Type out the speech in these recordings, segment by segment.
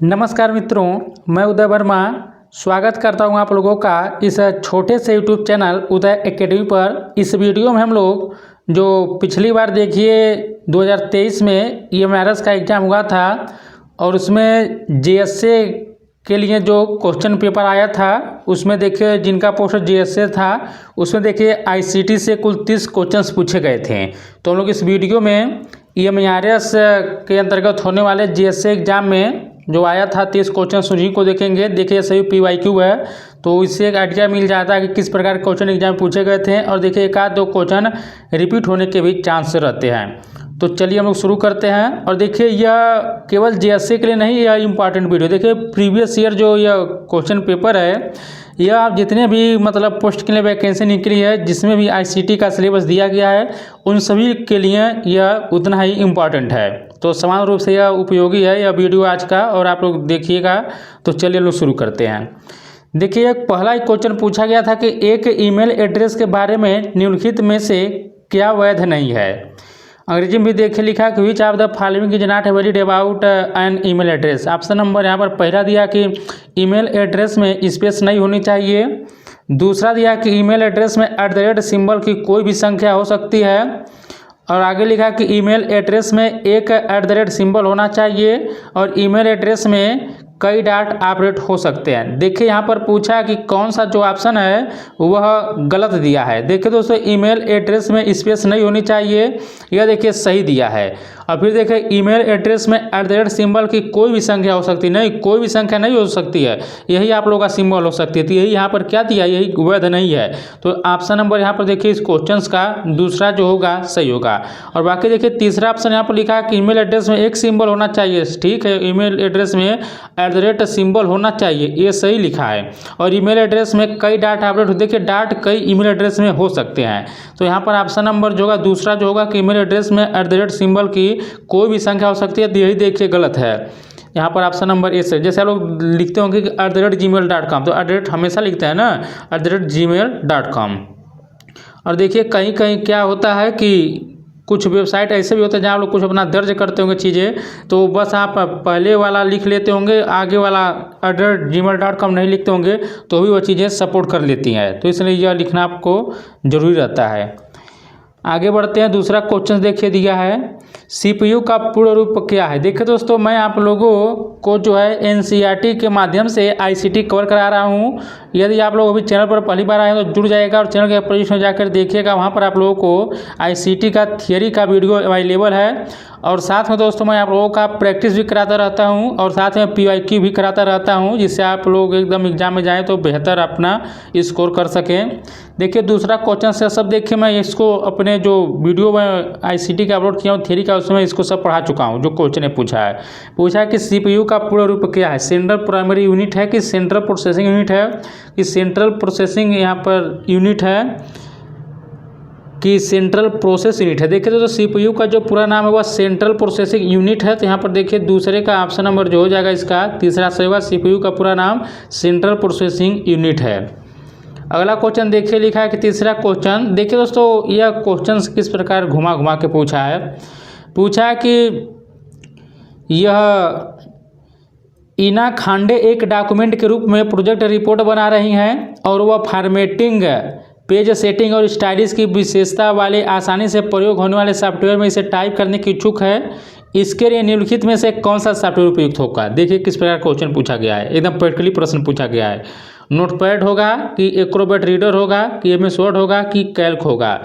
नमस्कार मित्रों, मैं उदय वर्मा स्वागत करता हूं आप लोगों का इस छोटे से यूट्यूब चैनल उदय एकेडमी पर। इस वीडियो में हम लोग जो पिछली बार देखिए 2023 में EMRS का एग्ज़ाम हुआ था और उसमें JSA के लिए जो क्वेश्चन पेपर आया था उसमें देखिए जिनका पोस्ट JSA था उसमें देखिए ICT से कुल 30 क्वेश्चंस पूछे गए थे। तो हम लोग इस वीडियो में EMRS के अंतर्गत होने वाले JSA एग्ज़ाम में जो आया था 30 क्वेश्चन उन्हीं को देखेंगे। देखिए सभी PYQ है तो इससे एक आइडिया मिल जाता है कि किस प्रकार क्वेश्चन एग्जाम पूछे गए थे और देखिए एक आध दो क्वेश्चन रिपीट होने के भी चांस रहते हैं। तो चलिए हम लोग शुरू करते हैं। और देखिए यह केवल JSA के लिए नहीं, यह इम्पॉर्टेंट वीडियो देखिए प्रीवियस ईयर जो यह क्वेश्चन पेपर है यह आप जितने भी मतलब पोस्ट के लिए वैकेंसी निकली है जिसमें भी ICT का सिलेबस दिया गया है उन सभी के लिए यह उतना ही इम्पॉर्टेंट है। तो समान रूप से यह उपयोगी है यह वीडियो आज का, और आप लोग देखिएगा। तो चलिए लोग शुरू करते हैं। देखिए पहला एक क्वेश्चन पूछा गया था कि एक ईमेल एड्रेस के बारे में निम्नलिखित में से क्या वैध नहीं है। अंग्रेजी में भी देखिए लिखा कि which of the following is not valid about an email address. Option number यहाँ पर पहला दिया कि ईमेल एड्रेस में स्पेस नहीं होनी चाहिए। दूसरा दिया कि ईमेल एड्रेस में @ सिंबल की कोई भी संख्या हो सकती है। और आगे लिखा कि ईमेल एड्रेस में एक @ सिंबल होना चाहिए और ईमेल एड्रेस में कई डॉट ऑपरेट हो सकते हैं। देखिए यहाँ पर पूछा कि कौन सा जो ऑप्शन है वह गलत दिया है। देखिए दोस्तों ईमेल एड्रेस में स्पेस नहीं होनी चाहिए, यह देखिए सही दिया है। और फिर देखिए ईमेल एड्रेस में @ सिंबल की कोई भी संख्या हो सकती है, नहीं कोई भी संख्या नहीं हो सकती है, यही आप लोगों का सिंबल हो सकती है। तो यही यहाँ पर क्या दिया, यही वैध नहीं है। तो ऑप्शन नंबर यहाँ पर देखिए इस क्वेश्चन का दूसरा जो होगा सही होगा। और बाकी देखिए तीसरा ऑप्शन यहाँ पर लिखा है कि ईमेल एड्रेस में एक सिंबल होना चाहिए। ठीक है, ईमेल एड्रेस में @ सिंबल होना चाहिए, ये सही लिखा है। और ईमेल एड्रेस में कई डॉट ऑपरेट, देखिए डॉट कई ईमेल एड्रेस में हो सकते हैं। तो यहाँ पर ऑप्शन नंबर जो होगा दूसरा जो होगा कि ईमेल एड्रेस में @ सिंबल की कोई भी संख्या हो सकती है, तो यही देखिए गलत है। यहाँ पर ऑप्शन नंबर ए से, जैसे आप लोग लिखते होंगे कि @gmail.com, तो @ हमेशा लिखते हैं ना @gmail.com। और देखिए कहीं कहीं क्या होता है कि कुछ वेबसाइट ऐसे भी होते हैं जहाँ आप लोग कुछ अपना दर्ज करते होंगे चीज़ें, तो बस आप पहले वाला लिख लेते होंगे, आगे वाला @gmail.com नहीं लिखते होंगे तो भी वो चीज़ें सपोर्ट कर लेती हैं। तो इसलिए यह लिखना आपको ज़रूरी रहता है। आगे बढ़ते हैं। दूसरा क्वेश्चन देखिए दिया है CPU का पूर्ण रूप क्या है। देखिए दोस्तों मैं आप लोगों को जो है NCERT के माध्यम से ICT कवर करा रहा हूँ। यदि आप लोग अभी चैनल पर पहली बार आए हैं तो जुड़ जाएगा और चैनल के प्लेलिस्ट में जाकर देखिएगा, वहाँ पर आप लोगों को ICT का थियरी का वीडियो अवेलेबल है। और साथ में दोस्तों मैं आप लोगों का प्रैक्टिस भी कराता रहता हूं और साथ में PYQ भी कराता रहता हूं, जिससे आप लोग एकदम एग्जाम में जाएं तो बेहतर अपना स्कोर कर सकें। देखिए दूसरा क्वेश्चन से सब देखिए मैं इसको अपने जो वीडियो में ICT का अपलोड किया हूँ थियरी का, उसमें इसको सब पढ़ा चुका हूँ। जो क्वेश्चन ने पूछा है कि CPU का पूर्ण रूप क्या है। सेंट्रल प्राइमरी यूनिट है कि सेंट्रल प्रोसेसिंग यूनिट है कि सेंट्रल प्रोसेसिंग यहाँ पर यूनिट है कि सेंट्रल प्रोसेस यूनिट है। देखिए तो CPU का जो पूरा नाम है वह सेंट्रल प्रोसेसिंग यूनिट है। तो यहाँ पर देखिए दूसरे का ऑप्शन नंबर जो हो जाएगा इसका तीसरा सही होगा। CPU का पूरा नाम सेंट्रल प्रोसेसिंग यूनिट है। अगला क्वेश्चन देखिए लिखा है कि तीसरा क्वेश्चन देखिए दोस्तों यह क्वेश्चन किस प्रकार घुमा घुमा के पूछा है। पूछा है कि यह ईना खांडे एक डॉक्यूमेंट के रूप में प्रोजेक्ट रिपोर्ट बना रही हैं और वह फॉर्मेटिंग, पेज सेटिंग और स्टाइलिश की विशेषता वाले आसानी से प्रयोग होने वाले सॉफ्टवेयर में इसे टाइप करने की इच्छुक है। इसके लिए निम्नलिखित में से कौन सा सॉफ्टवेयर उपयुक्त होगा। देखिए किस प्रकार क्वेश्चन पूछा गया है, एकदम प्रैक्टिकली प्रश्न पूछा गया है। नोटपैड होगा कि एक्रोबैट रीडर होगा कि MS वर्ड होगा कि कैल्क होगा।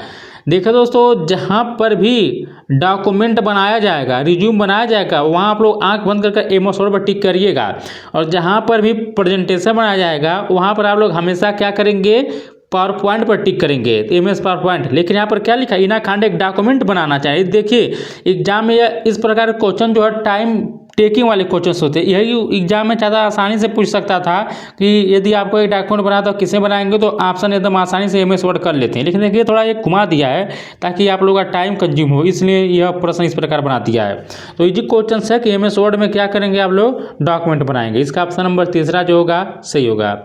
देखिए दोस्तों जहाँ पर भी डॉक्यूमेंट बनाया जाएगा, रिज्यूम बनाया जाएगा, वहाँ आप लोग आंख बंद करके MS वर्ड पर टिक करिएगा। और जहाँ पर भी प्रेजेंटेशन बनाया जाएगा वहाँ पर आप लोग हमेशा क्या करेंगे, पावर पॉइंट पर टिक करेंगे, तो MS पावर पॉइंट। लेकिन यहाँ पर क्या लिखा है, ईना खांडे एक डॉक्यूमेंट बनाना चाहिए। देखिए एग्जाम में इस प्रकार के क्वेश्चन जो है टाइम टेकिंग वाले क्वेश्चन होते हैं। यही एग्जाम में ज़्यादा आसानी से पूछ सकता था कि यदि आपको एक डॉक्यूमेंट बना तो किसे बनाएंगे, तो ऑप्शन एकदम आसानी से MS वर्ड कर लेते हैं। लेकिन देखिए थोड़ा ये घुमा दिया है ताकि आप लोगों का टाइम कंज्यूम हो, इसलिए यह प्रश्न इस प्रकार बना दिया है। तो इजी क्वेश्चन है कि MS वर्ड में क्या करेंगे आप लोग, डॉक्यूमेंट बनाएंगे। इसका ऑप्शन नंबर तीसरा जो होगा सही होगा।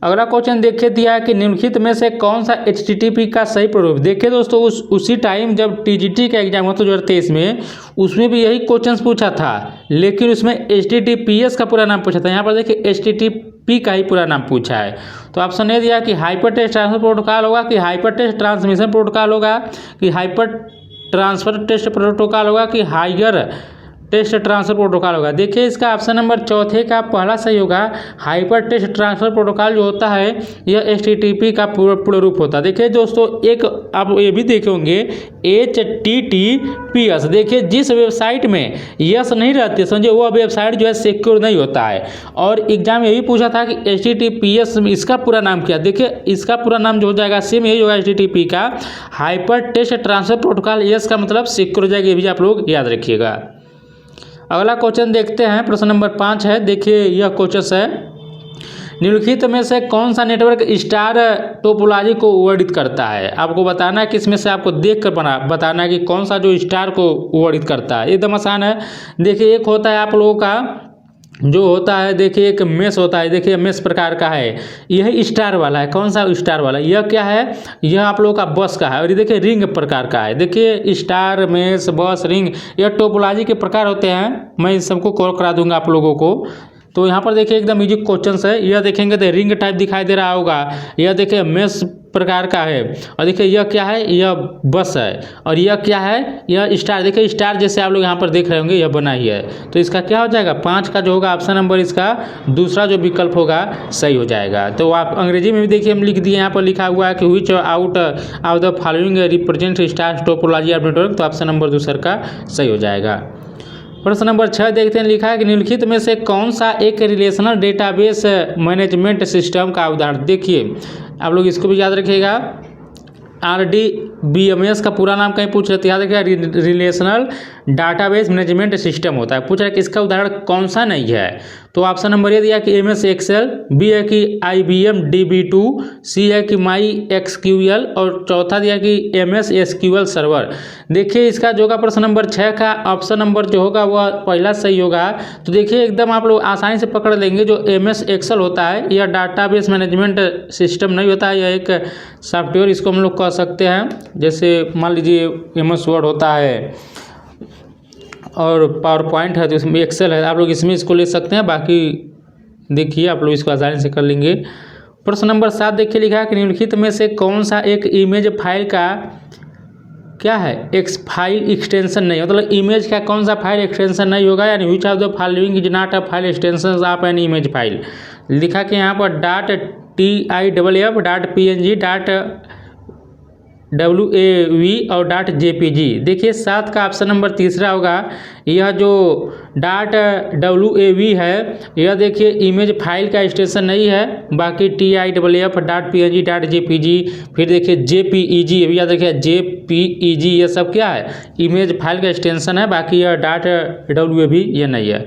अगला क्वेश्चन देखिए दिया है कि निम्नलिखित में से कौन सा HTTP का सही प्रारूप। देखिए दोस्तों उसी टाइम जब TGT का एग्जाम हुआ था 2023 में, उसमें भी यही क्वेश्चन पूछा था, लेकिन उसमें HTTPS का पूरा नाम पूछा था। यहाँ पर देखिए HTTP का ही पूरा नाम पूछा है। तो ऑप्शन ए दिया कि हाइपर टेक्स्ट ट्रांसफर प्रोटोकॉल होगा, कि हाइपर टेक्स्ट ट्रांसमिशन प्रोटोकॉल होगा, कि हाइपर ट्रांसफर टेस्ट प्रोटोकॉल होगा, कि हाइयर टेस्ट ट्रांसफर प्रोटोकॉल होगा। देखिए इसका ऑप्शन नंबर चौथे का पहला सही होगा। हाइपर टेस्ट ट्रांसफर प्रोटोकॉल जो होता है यह HTTP का पूर्ण रूप होता है। देखिए दोस्तों एक आप ये भी देखे होंगे HTTPS, देखिए जिस वेबसाइट में यस नहीं रहती समझिए वह वेबसाइट जो है सिक्योर नहीं होता है। और एग्जाम ये भी पूछा था कि HTTPS इसका पूरा नाम क्या। देखिए इसका पूरा नाम जो हो जाएगा सेम यही होगा HTTP का, hyper text transfer protocol. S का मतलब सिक्योर हो जाएगा, ये भी आप लोग याद रखिएगा। अगला क्वेश्चन देखते हैं, प्रश्न नंबर 5 है। देखिए यह क्वेश्चन है, निम्नलिखित में से कौन सा नेटवर्क स्टार टोपोलॉजी को वर्णित करता है। आपको बताना है कि इसमें से आपको देख कर बताना है कि कौन सा जो स्टार को वर्णित करता है। एकदम आसान है। देखिए एक होता है आप लोगों का जो होता है, देखिए एक मेस होता है, देखिए मेस प्रकार का है, यह स्टार वाला है। कौन सा स्टार वाला, यह क्या है, यह आप लोगों का बस का है। और ये देखिए रिंग प्रकार का है। देखिए स्टार, मेस, बस, रिंग, यह टोपोलॉजी के प्रकार होते हैं। मैं इन सबको कॉल करा दूंगा आप लोगों को। तो यहाँ पर देखिए एकदम इजी क्वेश्चन है। यह देखेंगे तो रिंग टाइप दिखाई दे रहा होगा, यह देखिए मेस प्रकार का है। और देखिए यह क्या है, यह बस है। और यह क्या है, यह स्टार। देखिए स्टार जैसे आप लोग यहाँ पर देख रहे होंगे यह बना ही है। तो इसका क्या हो जाएगा, 5 का जो होगा ऑप्शन नंबर इसका दूसरा जो विकल्प होगा सही हो जाएगा। तो आप अंग्रेजी में भी देखिए हम लिख दिए, यहाँ पर लिखा हुआ है कि विच out of the following represent star topology of network. तो ऑप्शन नंबर दूसरा का सही हो जाएगा। प्रश्न नंबर 6 देखते हैं, लिखा है कि निम्नलिखित में से कौन सा एक रिलेशनल डेटाबेस मैनेजमेंट सिस्टम का उदाहरण। देखिए आप लोग इसको भी याद रखिएगा। RDBMS का पूरा नाम कहीं पूछ रहे थे, याद रखिएगा रिलेशनल डाटाबेस मैनेजमेंट सिस्टम होता है। पूछ रहा है कि इसका उदाहरण कौन सा नहीं है। तो ऑप्शन नंबर ये दिया कि MS Excel, बी है कि IBM DB2, सी है कि MySQL और चौथा दिया कि MS SQL सर्वर। देखिए इसका जो होगा प्रश्न नंबर 6 का ऑप्शन नंबर जो होगा वह पहला सही होगा। तो देखिए एकदम आप लोग आसानी से पकड़ लेंगे, जो MS Excel होता है यह डाटाबेस मैनेजमेंट सिस्टम नहीं होता है, यह एक सॉफ्टवेयर इसको हम लोग कह सकते हैं। जैसे मान लीजिए MS वर्ड होता है और पावर पॉइंट है, तो इसमें एक्सेल है, आप लोग इसमें इसको ले सकते हैं। बाकी देखिए आप लोग इसको आसानी से कर लेंगे। प्रश्न नंबर 7 देखिए, लिखा है कि निम्नलिखित में से कौन सा एक इमेज फाइल का क्या है, फाइल एक्सटेंशन नहीं, मतलब इमेज का कौन सा फाइल एक्सटेंशन नहीं होगा। यानी which of the following is not a file extension of an image file. लिखा कि यहाँ पर .tiff.png .wav और .jpg। देखिए 7 का ऑप्शन नंबर तीसरा होगा। यह जो .wav है यह देखिए इमेज फाइल का एक्सटेंशन नहीं है। बाकी .tiff.png .jpg, फिर देखिए JPEG, ये भी याद रखिए JPEG, ये सब क्या है, इमेज फाइल का एक्सटेंशन है। बाकी यह .wav ये नहीं है।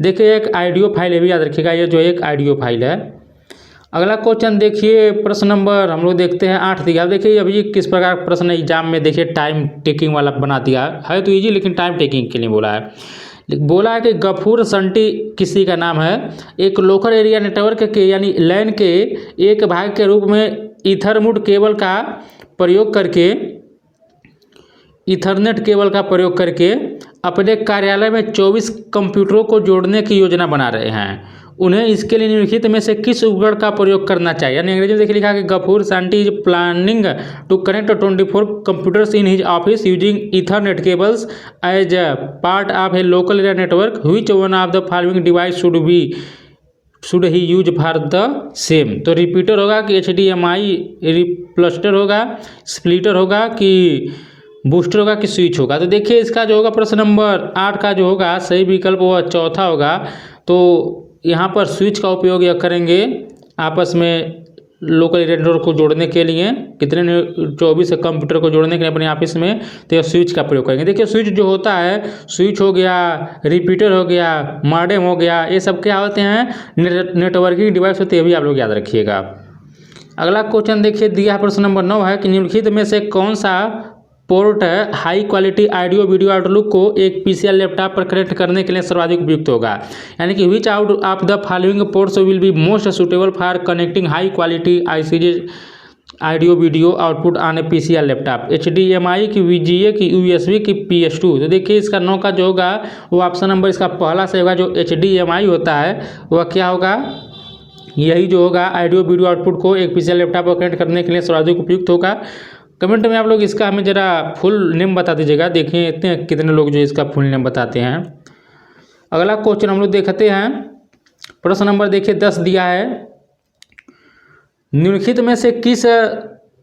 देखिए एक ऑडियो फाइल, ये भी याद रखिएगा, ये जो एक ऑडियो फाइल है। अगला क्वेश्चन देखिए प्रश्न नंबर हम लोग देखते हैं 8 दिया। देखिए अभी किस प्रकार प्रश्न एग्जाम में देखिए टाइम टेकिंग वाला बना दिया है, तो इजी लेकिन टाइम टेकिंग के लिए बोला है। बोला है कि गफूर संटी किसी का नाम है, एक लोकल एरिया नेटवर्क के यानी लैन के एक भाग के रूप में ईथरनेट केबल का प्रयोग करके अपने कार्यालय में 24 कंप्यूटरों को जोड़ने की योजना बना रहे हैं। उन्हें इसके लिए निम्नलिखित में से किस उपकरण का प्रयोग करना चाहिए। यानी अंग्रेजी में देखिए लिखा कि Gafoor Santi is planning to connect 24 computers in his office using ethernet cables as part of a local area network, which one of the following device should he use for the same. तो रिपीटर होगा कि HDMI रिप्लस्टर होगा, splitter होगा कि booster होगा कि switch होगा। तो देखिए इसका जो होगा प्रश्न नंबर 8 का जो होगा सही विकल्प वह चौथा होगा। तो यहाँ पर स्विच का उपयोग यह करेंगे आपस में लोकल एरिया नेटवर्क को जोड़ने के लिए, कितने 24 कंप्यूटर को जोड़ने के लिए अपने ऑफिस में, तो यह स्विच का प्रयोग करेंगे। देखिए स्विच जो होता है, स्विच हो गया, रिपीटर हो गया, मॉडेम हो गया, ये सब क्या होते हैं, नेटवर्किंग डिवाइस होते हैं, भी आप लोग याद रखिएगा। अगला क्वेश्चन देखिए दिया प्रश्न नंबर 9 है कि निम्नलिखित में से कौन सा port high quality audio video outlook को एक पीसी या लैपटॉप पर कनेक्ट करने के लिए सर्वाधिक उपयुक्त होगा। यानी कि विच out of the following ports will be most suitable for connecting high quality ICG audio video output on A PC या लैपटॉप, HDMI की, VGA की, USB की, PS2। तो देखिए इसका 9 का जो होगा वो ऑप्शन नंबर इसका पहला से होगा। जो HDMI होता है वह क्या होगा, यही जो होगा ऑडियो वीडियो आउटपुट को एक पीसी या लैपटॉप पर कनेक्ट करने के लिए सर्वाधिक उपयुक्त होगा। कमेंट में आप लोग इसका हमें ज़रा फुल नेम बता दीजिएगा। देखिए इतने कितने लोग जो इसका फुल नेम बताते हैं। अगला क्वेश्चन हम लोग देखते हैं। प्रश्न नंबर देखिए 10 दिया है, निम्नलिखित में से किस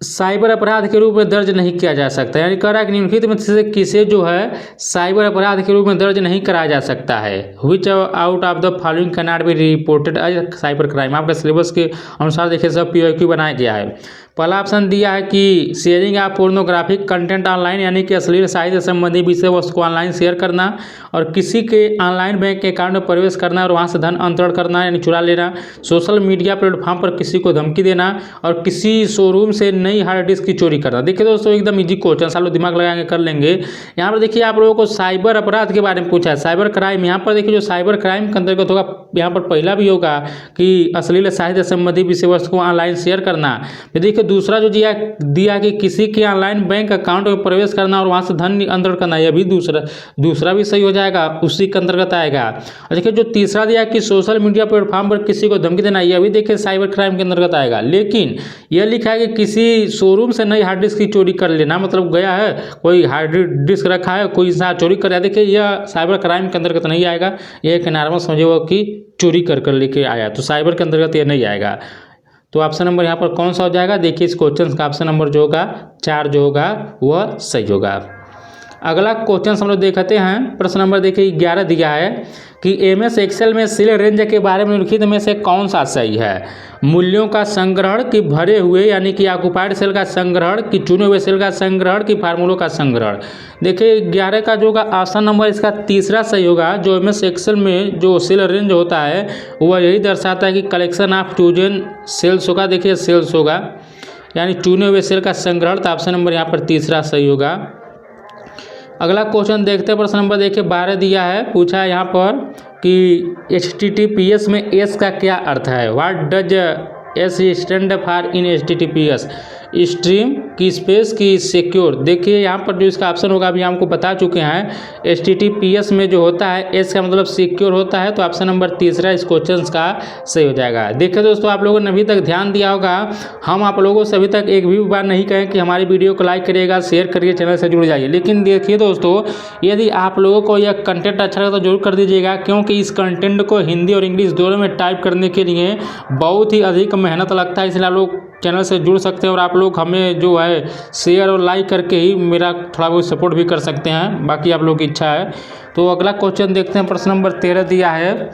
साइबर अपराध के रूप में दर्ज नहीं किया जा सकता। यानी कह रहा है कि निम्नलिखित में से किसे जो है साइबर अपराध के रूप में दर्ज नहीं कराया जा सकता है। Which out of the following can not be reported as cyber crime. आपके सिलेबस के अनुसार देखिए सब PYQ बनाया गया है। पहला ऑप्शन दिया है कि sharing of pornographic content online, यानी कि अश्लील साहित्य संबंधी विषय वस्तु को ऑनलाइन शेयर करना, और किसी के ऑनलाइन बैंक अकाउंट में प्रवेश करना और वहां से धन अंतरण करना यानी चुरा लेना, सोशल मीडिया प्लेटफॉर्म पर किसी को धमकी देना, और किसी शोरूम से नई हार्ड डिस्क की चोरी करना। देखिए दोस्तों एकदम इजी क्वेश्चन, सब लोग दिमाग लगाएंगे कर लेंगे। यहाँ पर देखिए आप लोगों को साइबर अपराध के बारे में पूछा है, साइबर क्राइम। यहाँ पर देखिए जो साइबर क्राइम के अंतर्गत होगा, यहाँ पर पहला भी होगा कि अश्लील साहित्य संबंधी विषय वस्तु को ऑनलाइन शेयर करना। फिर देखिए दूसरा जो दिया कि किसी के ऑनलाइन बैंक अकाउंट में प्रवेश करना और वहां से धन अंतरण करना, यह भी दूसरा भी सही हो जाएगा, उसी के अंतर्गत आएगा। और देखिए जो तीसरा दिया कि सोशल मीडिया प्लेटफॉर्म पर किसी को धमकी देना, यह भी देखिए साइबर क्राइम के अंतर्गत आएगा। लेकिन यह लिखा है कि किसी शोरूम से नई हार्ड डिस्क की चोरी कर लेना, मतलब गया है कोई हार्ड डिस्क रखा है, कोई इंसान चोरी कर रहा है, देखिए यह साइबर क्राइम के अंतर्गत नहीं आएगा। यह एक नॉर्मल समझिए कि चोरी कर लेके आया, तो साइबर के अंतर्गत यह नहीं आएगा। तो ऑप्शन नंबर यहाँ पर कौन सा हो जाएगा, देखिए इस क्वेश्चन का ऑप्शन नंबर जो होगा 4 जो होगा वह सही होगा। अगला क्वेश्चन हम लोग देखते हैं। प्रश्न नंबर देखिए 11 दिया है कि MS एक्सेल में सेल रेंज के बारे में निम्नलिखित में से कौन सा सही है। मूल्यों का संग्रहण कि भरे हुए यानी कि ऑक्युपाइड सेल का संग्रहण, कि चुने हुए सेल का संग्रहण, कि फार्मूलों का संग्रहण। देखिए 11 का जो होगा ऑप्शन नंबर इसका तीसरा सही होगा। जो MS एक्सेल में जो सेल रेंज होता है वह यही दर्शाता है कि कलेक्शन ऑफ चूजन सेल्स होगा। देखिए सेल्स होगा यानी चुने हुए सेल का संग्रहण, तो ऑप्शन नंबर यहाँ पर तीसरा सही होगा। अगला क्वेश्चन देखते हैं। प्रश्न नंबर देखिए 12 दिया है, पूछा है यहाँ पर कि HTTPS में S का क्या अर्थ है। What does S stand for in HTTPS, stream की स्पेस की सिक्योर। देखिए यहाँ पर जो इसका ऑप्शन होगा अभी हमको बता चुके हैं। HTTPS में जो होता है S का मतलब सिक्योर होता है, तो ऑप्शन नंबर तीसरा इस क्वेश्चन का सही हो जाएगा। देखिए दोस्तों आप लोगों ने अभी तक ध्यान दिया होगा, हम आप लोगों से अभी तक एक भी बार नहीं कहें कि हमारी वीडियो को लाइक करिएगा, शेयर करिए, चैनल से जुड़ जाइए। लेकिन देखिए दोस्तों यदि आप लोगों को यह कंटेंट अच्छा लगा तो जरूर कर दीजिएगा, क्योंकि इस कंटेंट को हिंदी और इंग्लिश दोनों में टाइप करने के लिए बहुत ही अधिक मेहनत लगता है। इसलिए आप लोग चैनल से जुड़ सकते हैं और आप लोग हमें जो है शेयर और लाइक करके ही मेरा थोड़ा बहुत सपोर्ट भी कर सकते हैं, बाकी आप लोगों की इच्छा है। तो अगला क्वेश्चन देखते हैं। प्रश्न नंबर 13 दिया है,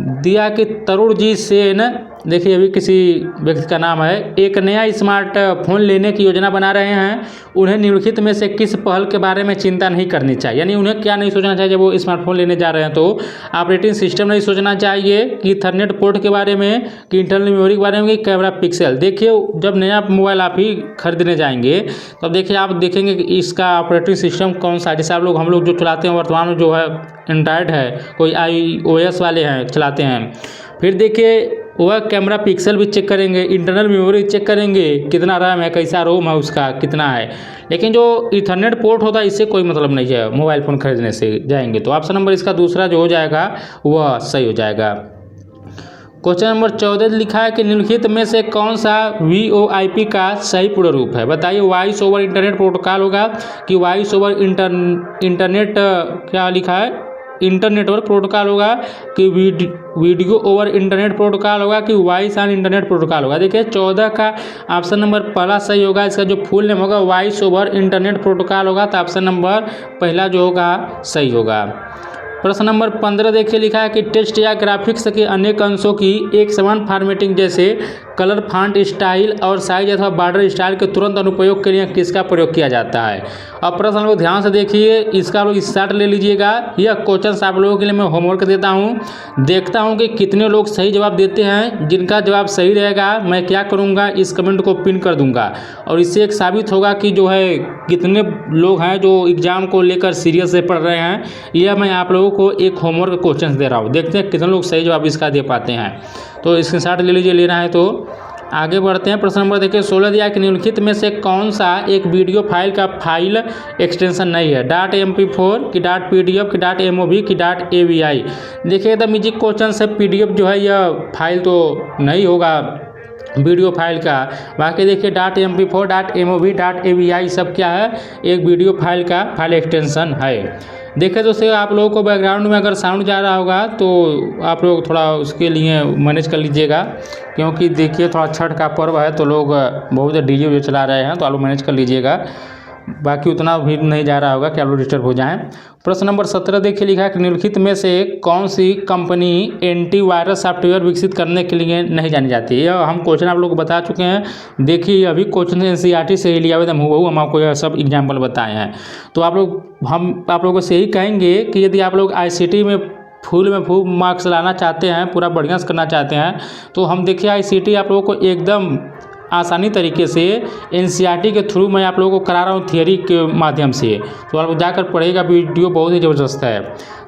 दिया कि तरुण जी सेन, देखिए अभी किसी व्यक्ति का नाम है, एक नया स्मार्टफोन लेने की योजना बना रहे हैं। उन्हें निम्नलिखित में से किस पहल के बारे में चिंता नहीं करनी चाहिए। यानी उन्हें क्या नहीं सोचना चाहिए जब वो स्मार्टफोन लेने जा रहे हैं। तो ऑपरेटिंग सिस्टम नहीं सोचना चाहिए, कि इथरनेट पोर्ट के बारे में, कि इंटरनल मेमोरी के बारे में, कि कैमरा पिक्सल। देखिए जब नया मोबाइल आप ही खरीदने जाएंगे तो देखिए आप देखेंगे कि इसका ऑपरेटिंग सिस्टम कौन सा है। जैसे आप हम लोग जो चलाते हैं वर्तमान में जो है एंड्रॉयड है, कोई iOS वाले हैं चलाते हैं। फिर देखिए वह कैमरा पिक्सल भी चेक करेंगे, इंटरनल मेमोरी चेक करेंगे, कितना रैम है, कैसा रोम है उसका कितना है। लेकिन जो इथरनेट पोर्ट होता है इससे कोई मतलब नहीं है मोबाइल फ़ोन खरीदने से जाएंगे। तो ऑप्शन नंबर इसका दूसरा जो हो जाएगा वह सही हो जाएगा। क्वेश्चन नंबर 14 लिखा है कि निम्नलिखित में से कौन सा VoIP का सही पूर्ण रूप है। बताइए, वॉइस ओवर इंटरनेट प्रोटोकॉल होगा, कि वॉइस ओवर इंटरनेट क्या लिखा है इंटरनेटवर्क प्रोटोकॉल होगा, कि वीडियो ओवर इंटरनेट प्रोटोकॉल होगा, कि वॉइस ऑन इंटरनेट प्रोटोकॉल होगा। देखिए 14 का ऑप्शन नंबर पहला सही होगा। इसका जो फुल नेम होगा वॉइस ओवर इंटरनेट प्रोटोकॉल होगा, तो ऑप्शन नंबर पहला जो होगा सही होगा। प्रश्न नंबर 15 देखिए लिखा है कि टेक्स्ट या ग्राफिक्स के अनेक अंशों की एक समान फॉर्मेटिंग जैसे कलर, फॉन्ट स्टाइल और साइज अथवा बॉर्डर स्टाइल के तुरंत अनुप्रयोग के लिए किसका प्रयोग किया जाता है। अब प्रश्न लोग ध्यान से देखिए, इसका लोग स्टार्ट ले लीजिएगा। यह क्वेश्चन आप लोगों के लिए मैं होमवर्क देता हूँ, देखता हूँ कि कितने लोग सही जवाब देते हैं। जिनका जवाब सही रहेगा मैं क्या करूँगा, इस कमेंट को पिन कर दूँगा और इससे एक साबित होगा कि जो है कितने लोग हैं जो एग्ज़ाम को लेकर सीरियस से पढ़ रहे हैं। यह मैं आप लोगों को एक होमवर्क क्वेश्चन दे रहा हूँ, देखते हैं कितने लोग सही जवाब इसका दे पाते हैं। तो स्क्रीनशॉट ले लीजिए, लेना है तो आगे बढ़ते हैं। प्रश्न नंबर देखिए 16 दिया कि निम्नलिखित में से कौन सा एक वीडियो फाइल का फाइल एक्सटेंशन नहीं है। .mp4 की .pdf की .mov की .avi। देखिए द म्यूजिक क्वेश्चन से PDF जो है यह फाइल तो नहीं होगा वीडियो फाइल का। बाकी देखिए .mp4 .mov .avi सब क्या है, एक वीडियो फाइल का फाइल एक्सटेंशन है। देखिए दोस्तों आप लोगों को बैकग्राउंड में अगर साउंड जा रहा होगा तो आप लोग थोड़ा उसके लिए मैनेज कर लीजिएगा, क्योंकि देखिए थोड़ा छठ का पर्व है तो लोग बहुत डीजे चला रहे हैं, तो आप लोग मैनेज कर लीजिएगा। बाकी उतना भी नहीं जा रहा होगा कि आप लोग डिस्टर्ब हो जाएं। प्रश्न नंबर 17 देखिए लिखा है कि निम्नलिखित में से कौन सी कंपनी एंटीवायरस सॉफ्टवेयर विकसित करने के लिए नहीं जानी जाती है। यह हम क्वेश्चन आप लोग को बता चुके हैं। देखिए अभी क्वेश्चन NCERT से ही लिया हुआ था, हूबहू हम आपको यह सब एग्जाम्पल बताए हैं। तो हम आप लोगों से यही कहेंगे कि यदि आप लोग ICT में फुल मार्क्स लाना चाहते हैं, पूरा बढ़िया से करना चाहते हैं, तो हम देखिए ICT आप लोगों को एकदम आसानी तरीके से NCERT के थ्रू मैं आप लोगों को करा रहा हूँ थियरी के माध्यम से। तो आप जाकर पढ़ेगा, वीडियो बहुत ही ज़बरदस्त है।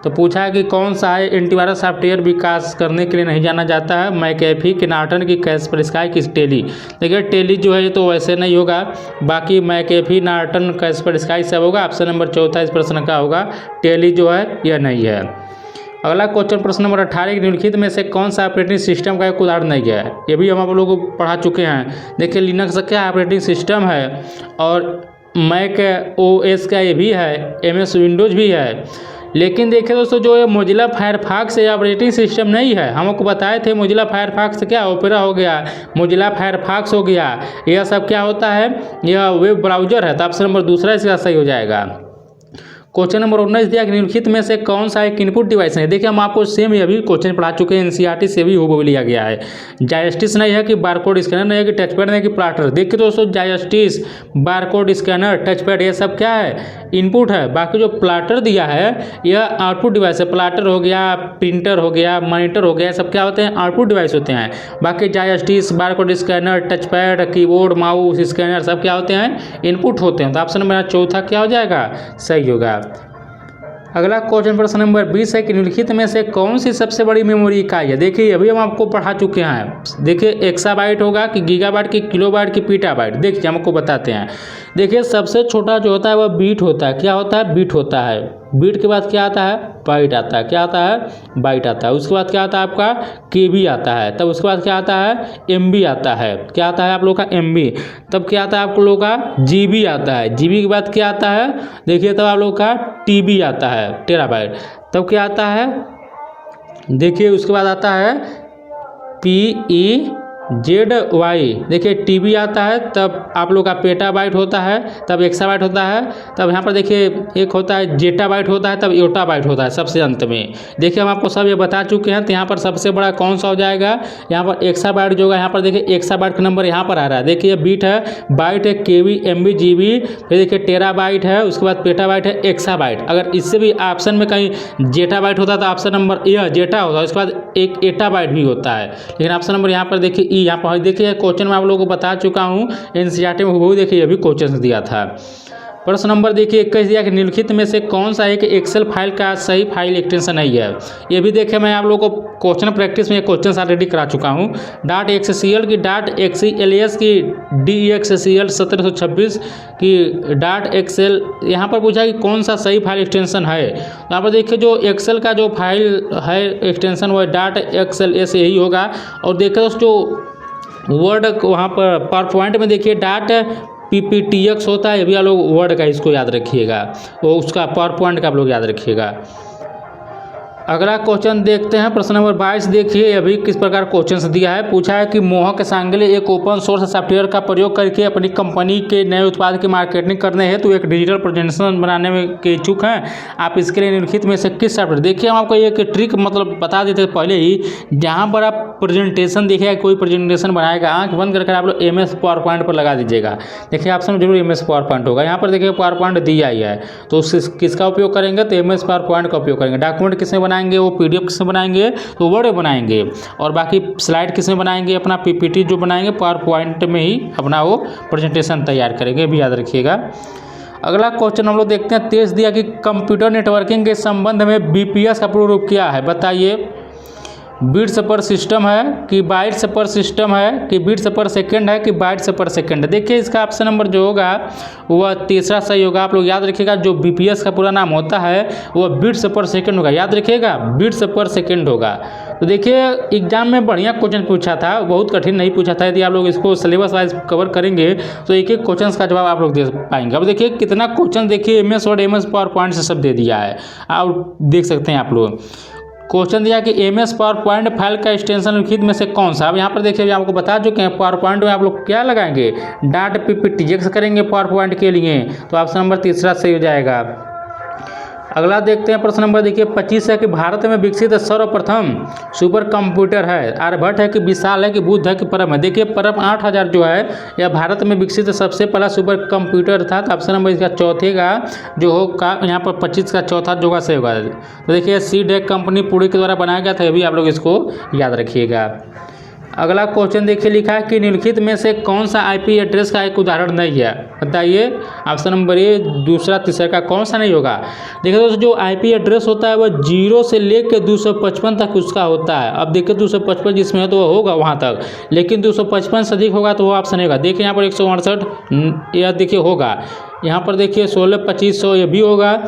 तो पूछा है कि कौन सा है एंटीवायरस सॉफ्टवेयर विकास करने के लिए नहीं जाना जाता है। मैकेफी की, नॉर्टन की, कैस्परस्काई की, टेली। देखिए टेली जो है तो वैसे नहीं होगा, बाकी मैकेफी, नॉर्टन, कैस्परस्काई सब होगा। ऑप्शन नंबर 14 इस प्रश्न का होगा, टेली जो है यह नहीं है। अगला क्वेश्चन प्रश्न नंबर 18 निम्नलिखित में से कौन सा ऑपरेटिंग सिस्टम का एक उदाहरण नहीं है। ये भी हम आप लोगों को पढ़ा चुके हैं। देखिए लिनक्स क्या ऑपरेटिंग सिस्टम है और मैक OS का ये भी है, MS विंडोज़ भी है। लेकिन देखिए दोस्तों जो ये मोजिला फायरफॉक्स है ऑपरेटिंग सिस्टम नहीं है। हम आपको बताए थे मोजिला फायरफॉक्स क्या, ओपेरा हो गया, मोजिला फायरफॉक्स हो गया, यह सब क्या होता है, यह वेब ब्राउजर है। तो ऑप्शन नंबर दूसरा इसका सही हो जाएगा। क्वेश्चन नंबर 19 दिया कि निम्नलिखित में से कौन सा एक इनपुट डिवाइस है। देखिए हम आपको सेम अभी क्वेश्चन पढ़ा चुके हैं, NCERT से भी हूबहू लिया गया है। जायस्टिस नहीं है कि बारकोड स्कैनर नहीं है कि टचपैड नहीं है कि प्लाटर। देखिए दोस्तों जायस्टिस, बारकोड स्कैनर, टचपैड ये सब क्या है, इनपुट है। बाकी जो प्लाटर दिया है यह आउटपुट डिवाइस है। प्लाटर हो गया, प्रिंटर हो गया, मॉनिटर हो गया, सब क्या होते हैं, आउटपुट डिवाइस होते हैं। बाकी joysticks, barcode scanner, touchpad, keyboard, mouse, scanner सब क्या होते हैं, इनपुट होते हैं। तो ऑप्शन नंबर 14 क्या हो जाएगा, सही होगा। अगला क्वेश्चन प्रश्न नंबर 20 है कि निम्नलिखित में से कौन सी सबसे बड़ी मेमोरी इकाई है। देखिए अभी हम आपको पढ़ा चुके हैं। देखिए एक्साबाइट होगा कि गीगाबाइट की, किलोबाइट की, पीटाबाइट। देखिए हम आपको बताते हैं। देखिए सबसे छोटा जो होता है वह बीट होता है। क्या होता है, बीट होता है। बीट के बाद क्या आता है, बाइट आता है। क्या आता है, बाइट आता है। उसके बाद क्या आता है आपका, KB आता है। तब उसके बाद क्या आता है, MB आता है। क्या आता है आप लोग का, MB। तब क्या आता है आप लोगों का, GB आता है। GB के बाद क्या आता है, देखिए तब आप लोग का TB आता है, टेराबाइट। तब क्या आता है, देखिए उसके बाद आता है PEZY। देखिए TB आता है, तब आप लोग का पेटाबाइट होता है, तब एक्साबाइट होता है। तब यहाँ पर देखिए एक होता है जेटाबाइट होता है, तब योटाबाइट होता है सबसे अंत में। देखिए हम आपको सब ये बता चुके हैं। तो यहाँ पर सबसे बड़ा कौन सा हो जाएगा, यहाँ पर एक्साबाइट जो होगा। यहाँ पर देखिए एक्साबाइट का नंबर यहाँ पर आ रहा है। देखिए बीट है, बाइट है, KB, MB, GB, फिर देखिए टेराबाइट है, उसके बाद पेटाबाइट है, एक्साबाइट। अगर इससे भी ऑप्शन में कहीं जेटाबाइट होता तो ऑप्शन नंबर यह जेटा होता है, उसके बाद एक एटाबाइट भी होता है। लेकिन ऑप्शन नंबर यहाँ पर देखिए यहाँ पर देखिए क्वेश्चन में आप लोगों को बता चुका हूँ, NCERT में हूबहू देखिए अभी क्वेश्चन दिया था। प्रश्न नंबर देखिए 21 दिया कि निम्नलिखित में से कौन सा एक एक्सेल फाइल का सही फाइल एक्सटेंशन नहीं है। ये भी देखिए मैं आप लोगों को क्वेश्चन प्रैक्टिस में क्वेश्चन ऑलरेडी करा चुका हूँ। .xcl की, .xels की, DXCL 1726 की, .xl। यहाँ पर पूछा कि कौन सा सही फाइल एक्सटेंशन है। यहाँ पर देखिए जो एक्सेल का जो फाइल है एक्सटेंशन वह .xls यही होगा। और देखिए दोस्तों वर्ड वहाँ पर पावरपॉइंट में देखिए .pptx होता है। ये भी आप लोग वर्ड का इसको याद रखिएगा, वो उसका पावरपॉइंट का आप लोग याद रखिएगा। अगला क्वेश्चन देखते हैं। प्रश्न नंबर 22 देखिए अभी किस प्रकार क्वेश्चन दिया है। पूछा है कि मोहक सांगले एक ओपन सोर्स सॉफ्टवेयर का प्रयोग करके अपनी कंपनी के नए उत्पाद की मार्केटिंग करने हेतु एक डिजिटल प्रेजेंटेशन बनाने में के इच्छुक हैं। आप इसके लिए निम्नलिखित में से किस सॉफ्टवेयर, देखिए हम आपको एक ट्रिक मतलब बता देते पहले ही। जहाँ पर आप प्रेजेंटेशन देखिएगा, कोई प्रेजेंटेशन बनाएगा, आँख बंद करके आप लोग MS पावर पॉइंट पर लगा दीजिएगा। देखिए ऑप्शन में जरूर MS पावर पॉइंट होगा। यहाँ पर देखिए पावर पॉइंट दिया ही है, तो किसका उपयोग करेंगे तो MS पावर पॉइंट का उपयोग करेंगे। डॉक्यूमेंट किसमें बनाएंगे, वो PDF किसमें बनाएंगे तो वर्ड बनाएंगे, और बाकी स्लाइड किसमें बनाएंगे, अपना PPT जो बनाएंगे पावर पॉइंट में ही अपना वो प्रेजेंटेशन तैयार करेंगे, भी याद रखिएगा। अगला क्वेश्चन हम लोग देखते हैं। 23 दिया कि कंप्यूटर नेटवर्किंग के संबंध में BPS का पूर्ण रूप क्या है, बताइए। बिट्स पर सिस्टम है कि बाइट्स पर सिस्टम है कि बिट्स पर सेकंड है कि बाइट्स पर सेकंड है। देखिए इसका ऑप्शन नंबर जो होगा वह तीसरा सही होगा। आप लोग याद रखिएगा जो BPS का पूरा नाम होता है वह बिट्स पर सेकंड होगा, याद रखिएगा बिट्स पर सेकंड होगा। तो देखिए एग्जाम में बढ़िया क्वेश्चन पूछा था, बहुत कठिन नहीं पूछा था। यदि आप लोग इसको सिलेबस वाइज कवर करेंगे तो एक एक क्वेश्चन का जवाब आप लोग दे पाएंगे। अब देखिए कितना क्वेश्चन देखिए MS word MS power point से सब दे दिया है, आप देख सकते हैं। आप लोग क्वेश्चन दिया कि MS पावर पॉइंट फाइल का एक्सटेंशन लिखित में से कौन सा। अब यहाँ पर देखिए आपको बता चुके हैं पावर पॉइंट में आप लोग क्या लगाएंगे, .pptx करेंगे पावर पॉइंट के लिए, तो ऑप्शन नंबर तीसरा सही हो जाएगा। अगला देखते हैं। प्रश्न नंबर देखिए 25 है कि भारत में विकसित सर्वप्रथम सुपर कंप्यूटर है आर्यभट्ट है कि विशाल है कि बुद्ध है कि परम है। देखिए परम 8000 जो है यह भारत में विकसित सबसे पहला सुपर कंप्यूटर था, तो ऑप्शन नंबर इसका चौथे का जो होगा यहाँ पर 25 का चौथा जो होगा सही होगा। तो देखिए CDEC कंपनी पुणे के द्वारा बनाया गया था, ये भी आप लोग इसको याद रखिएगा। अगला क्वेश्चन देखिए लिखा है कि निम्नलिखित में से कौन सा IP एड्रेस का एक उदाहरण नहीं है, बताइए। ऑप्शन नंबर ए दूसरा तीसरा का कौन सा नहीं होगा। देखिए दोस्तों जो IP एड्रेस होता है वह 0 से लेकर 255 तक उसका होता है। अब देखिए 255 जिसमें है तो वह होगा वहाँ तक, लेकिन 255 से अधिक होगा तो वो ऑप्शन नहीं होगा। देखिए यहाँ पर 168 यह देखिए होगा, यहाँ पर देखिए 16 2500 ये भी होगा,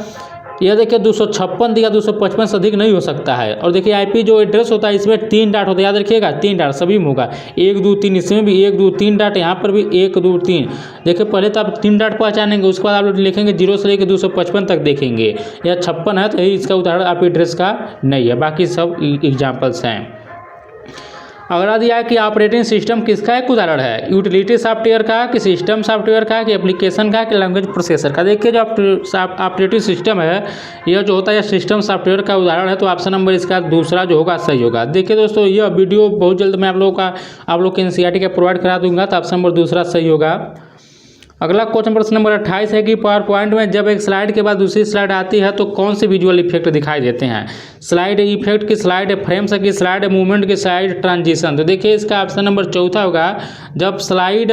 यह देखिए 256 दिया, 255 से अधिक नहीं हो सकता है। और देखिए IP जो एड्रेस होता है इसमें 3 डॉट होता है, याद रखिएगा 3 डॉट सभी में होगा, 1 2 3 इसमें भी 1 2 3 डॉट, यहाँ पर भी 1 2 3। देखिए पहले तो आप 3 डॉट पहचानेंगे, उसके बाद आप लोग लिखेंगे 0 से लेकर 255 तक देखेंगे। यह 56 है तो यही इसका उदाहरण IP एड्रेस का नहीं है, बाकी सब एग्जाम्पल्स हैं। अगला दिया है कि ऑपरेटिंग सिस्टम किसका एक उदाहरण है, यूटिलिटी सॉफ्टवेयर का कि सिस्टम सॉफ्टवेयर का कि एप्लीकेशन का कि लैंग्वेज प्रोसेसर का। देखिए जो ऑपरेटिंग सिस्टम है यह जो होता है सिस्टम सॉफ्टवेयर का उदाहरण है, तो ऑप्शन नंबर इसका दूसरा जो होगा सही होगा। देखिए दोस्तों यह वीडियो बहुत जल्द मैं आप लोग के NCERT का प्रोवाइड करा दूंगा, तो ऑप्शन नंबर दूसरा सही होगा। अगला क्वेश्चन प्रश्न नंबर 28 है कि पावर पॉइंट में जब एक स्लाइड के बाद दूसरी स्लाइड आती है तो कौन से विजुअल इफेक्ट दिखाई देते हैं। स्लाइड इफेक्ट की स्लाइड फ्रेम्स की स्लाइड मूवमेंट की स्लाइड ट्रांजिशन। तो देखिए इसका ऑप्शन नंबर चौथा होगा। जब स्लाइड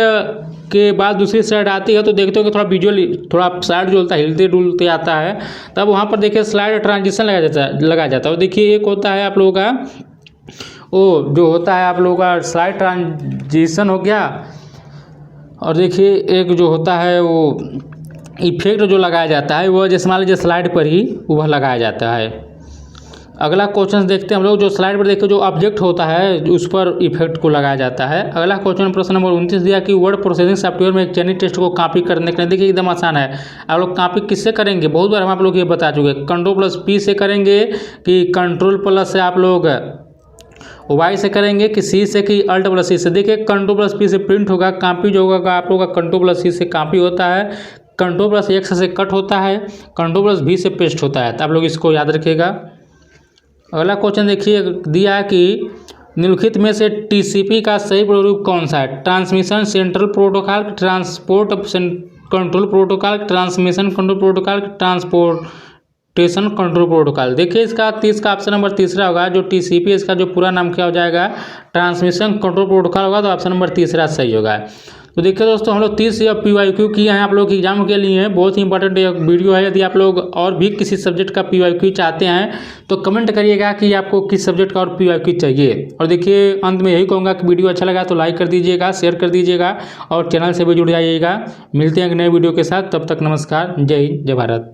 के बाद दूसरी स्लाइड आती है तो देखते हो कि थोड़ा विजुअल थोड़ा स्लाइड जो होता है हिलते डुलते आता है, तब वहाँ पर देखिए स्लाइड ट्रांजिशन लगाया जाता है। देखिए एक होता है आप लोगों का वो जो होता है आप लोगों का स्लाइड ट्रांजिशन हो गया, और देखिए एक जो होता है वो इफेक्ट जो लगाया जाता है वह जैसे मान लीजिए स्लाइड पर ही वह लगाया जाता है। अगला क्वेश्चन देखते हैं हम लोग। जो स्लाइड पर देखिए जो ऑब्जेक्ट होता है उस पर इफेक्ट को लगाया जाता है। अगला क्वेश्चन प्रश्न नंबर 29 दिया कि वर्ड प्रोसेसिंग सॉफ्टवेयर में एक चयनित टेक्स्ट को कॉपी करने के लिए देखिए एकदम आसान है। आप लोग कॉपी किससे करेंगे, बहुत बार हम आप लोग ये बता चुके, Ctrl+P से करेंगे कि Ctrl+ से आप लोग Y से करेंगे कि C से कि Alt+C से। देखिए Ctrl+P से प्रिंट होगा, कॉपी जो होगा आप लोगों का Ctrl+C से कॉपी होता है, Ctrl+X से कट होता है, Ctrl+V से पेस्ट होता है। तो आप लोग इसको याद रखिएगा। अगला क्वेश्चन देखिए दिया है कि निम्नलिखित में से TCP का सही प्रारूप कौन सा है। Transmission central protocol, transport control protocol, transmission control protocol, transportation control protocol. देखिए इसका 30 का ऑप्शन नंबर तीसरा होगा। जो TCP इसका जो पूरा नाम क्या हो जाएगा, ट्रांसमिशन कंट्रोल प्रोटोकॉल होगा, तो ऑप्शन नंबर तीसरा सही होगा। तो देखिए दोस्तों हम लोग 30 या PYQ किए हैं आप लोग के एग्जाम के लिए, बहुत ही इंपॉर्टेंट वीडियो है। यदि आप लोग और भी किसी सब्जेक्ट का PYQ चाहते हैं तो कमेंट करिएगा कि आपको किस सब्जेक्ट का और PYQ चाहिए। और देखिए अंत में यही कहूँगा कि वीडियो अच्छा लगा तो लाइक कर दीजिएगा, शेयर कर दीजिएगा और चैनल से भी जुड़ जाइएगा। मिलते हैं एक नए वीडियो के साथ, तब तक नमस्कार, जय हिंद, जय भारत।